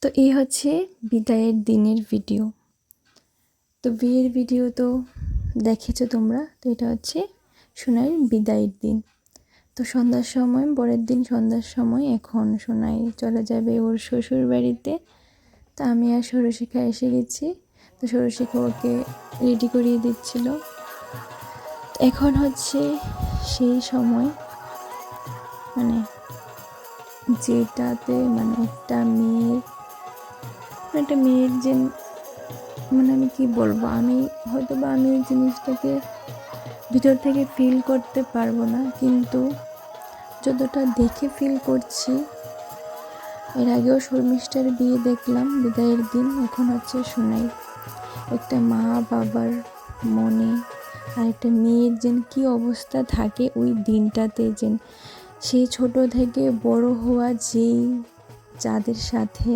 তো এই হচ্ছে বিদায়ের দিনের ভিডিও। তো বিয়ের ভিডিও তো দেখেছো তোমরা। তো এটা হচ্ছে সোনাইয়ের বিদায়ের দিন। তো সন্ধ্যার সময়, পরের দিন সন্ধ্যার সময় এখন সোনাই চলে যাবে ওর শ্বশুর বাড়িতে। তো আমি আর ষোড়শিখা এসে গেছি। তো ষোড়শিখা ওকে রেডি করিয়ে দিচ্ছিল। এখন হচ্ছে সেই সময়, মানে যেটাতে মানে একটা মেয়ের যে মানে আমি কি বলবো, আমি হয়তো বা আমি ওই জিনিসটাকে ভিতর থেকে ফিল করতে পারবো না, কিন্তু যতটা দেখে ফিল করছি। এর আগেও শর্মিষ্ঠার বিয়ে দেখলাম বিদায়ের দিন, এখন হচ্ছে সোনাই। একটা মা বাবার মনে আর একটা মেয়ের যেন কী অবস্থা থাকে ওই দিনটাতে, যেন সেই ছোট থেকে বড় হওয়া যেই যাদের সাথে,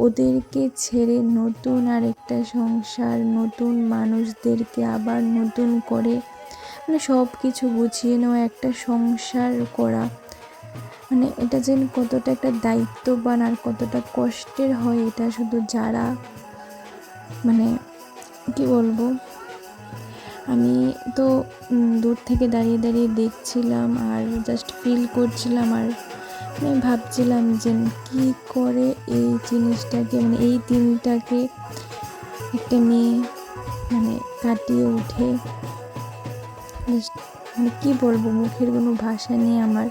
ওদেরকে ছেড়ে নতুন আরেকটা সংসার, নতুন মানুষদেরকে আবার নতুন করে মানে সব কিছু গুছিয়ে নেওয়া, একটা সংসার করা, মানে এটা যেন কতটা একটা দায়িত্ববান আর কতটা কষ্টের হয়, এটা শুধু যারা মানে কি বলবো। আমি তো দূর থেকে দাঁড়িয়ে দাঁড়িয়ে দেখছিলাম আর জাস্ট ফিল করছিলাম, আর আমি ভাবছিলাম যে কী করে এই জিনিসটাকে, মানে এই দিনটাকে একটা মেয়ে মানে কাটিয়ে উঠে। মানে কী বলবো, মুখের কোনো ভাষা নেই আমার।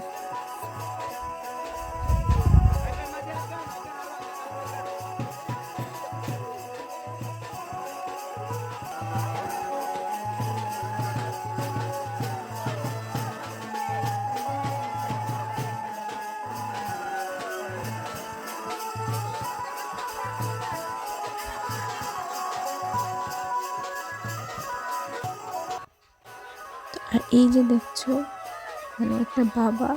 আর এই যে দেখছো মানে একটা বাবা,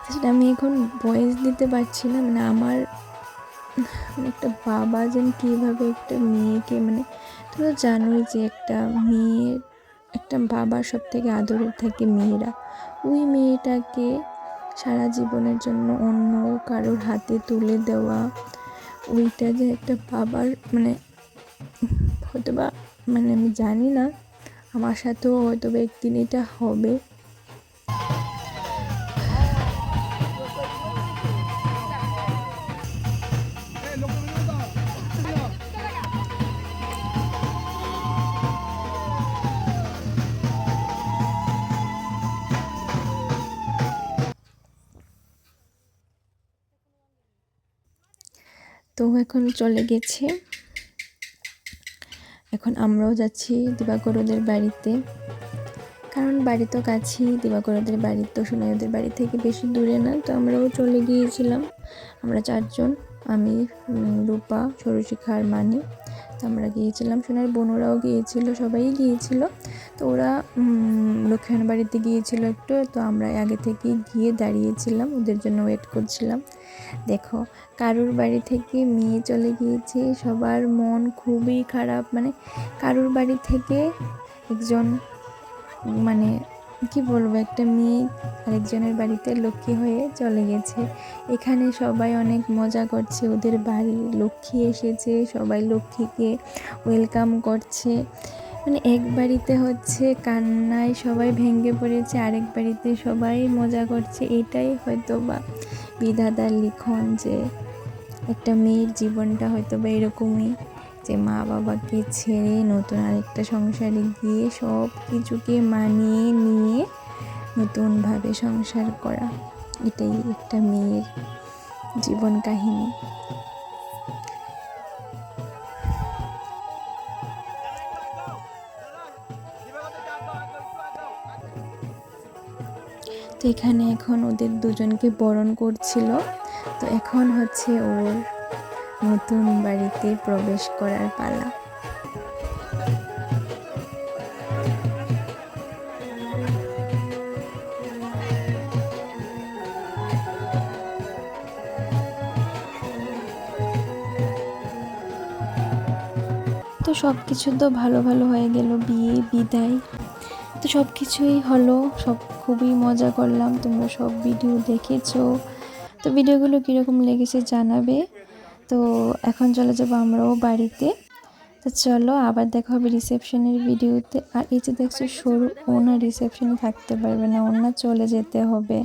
সেটা আমি এখন ভয়েস দিতে পারছি না, মানে আমার মানে একটা বাবা যেন কীভাবে একটা মেয়েকে, মানে তোমরা জানোই যে একটা মেয়ের, একটা বাবার সব থেকে আদরের থাকে মেয়েরা। ওই মেয়েটাকে সারা জীবনের জন্য অন্য কারোর হাতে তুলে দেওয়া, ওইটা যে একটা বাবার মানে হয়তো বা, মানে আমি জানি না, আমার সাথেও হয়তো বা একদিন এটা হবে। তো এখন চলে গেছে, এখন আমরাও যাচ্ছি দিবাকরদের বাড়িতে, কারণ বাড়ি তো কাছেই, দিবাকরদের বাড়ি তো সোনাইদের বাড়ি থেকে বেশি দূরে না। তো আমরাও চলে গিয়েছিলাম, আমরা চারজন, আমি, রূপা, ষোড়শিখা আর মানি। তো আমরা গিয়েছিলাম, সোনার বোনরাও গিয়েছিল, সবাই গিয়েছিল। তো ওরা লক্ষ্মীর বাড়িতে গিয়েছিল একটু, তো আমরা আগে থেকেই গিয়ে দাঁড়িয়েছিলাম, ওদের জন্য ওয়েট করছিলাম। দেখো, কারুর বাড়ি থেকে মেয়ে চলে গিয়েছে, সবার মন খুবই খারাপ, মানে কারুর বাড়ি থেকে একজন, মানে কি বলবো, একটা মেয়ে আরেকজনের বাড়িতে লক্ষ্মী হয়ে চলে গেছে। এখানে সবাই অনেক মজা করছে, ওদের বাড়ি লক্ষ্মী এসেছে, সবাই লক্ষ্মীকে ওয়েলকাম করছে। মানে এক বাড়িতে হচ্ছে কান্নায় সবাই ভেঙে পড়েছে, আরেক বাড়িতে সবাই মজা করছে। এটাই হয়তো বা বিধাতার লিখন, যে একটা মেয়ের জীবনটা হয়তো বা এরকমই, যে মা বাবাকে ছেড়ে নতুন আরেকটা সংসারে গিয়ে সব কিছুকে মানিয়ে নিয়ে নতুনভাবে সংসার করা, এটাই একটা মেয়ের জীবন কাহিনী। তো এখানে এখন ওদের দুজনকে বরণ করছিল। তো এখন হচ্ছে ওর নতুন বাড়িতে প্রবেশ করার পালা। তো সব কিছু তো ভালো ভালো হয়ে গেল, বিয়ে বিদায় তো সব কিছুই হলো, সব খুবই মজা করলাম। তোমরা সব ভিডিও দেখেছো, তো ভিডিওগুলো কীরকম লেগেছে জানাবে। তো এখন চলে যাবো আমরাও বাড়িতে। তো চলো আবার দেখা হবে রিসেপশনের ভিডিওতে। আর এই যে দেখছো সরু ওনা রিসেপশনে থাকতে পারবে না, ওনা চলে যেতে হবে।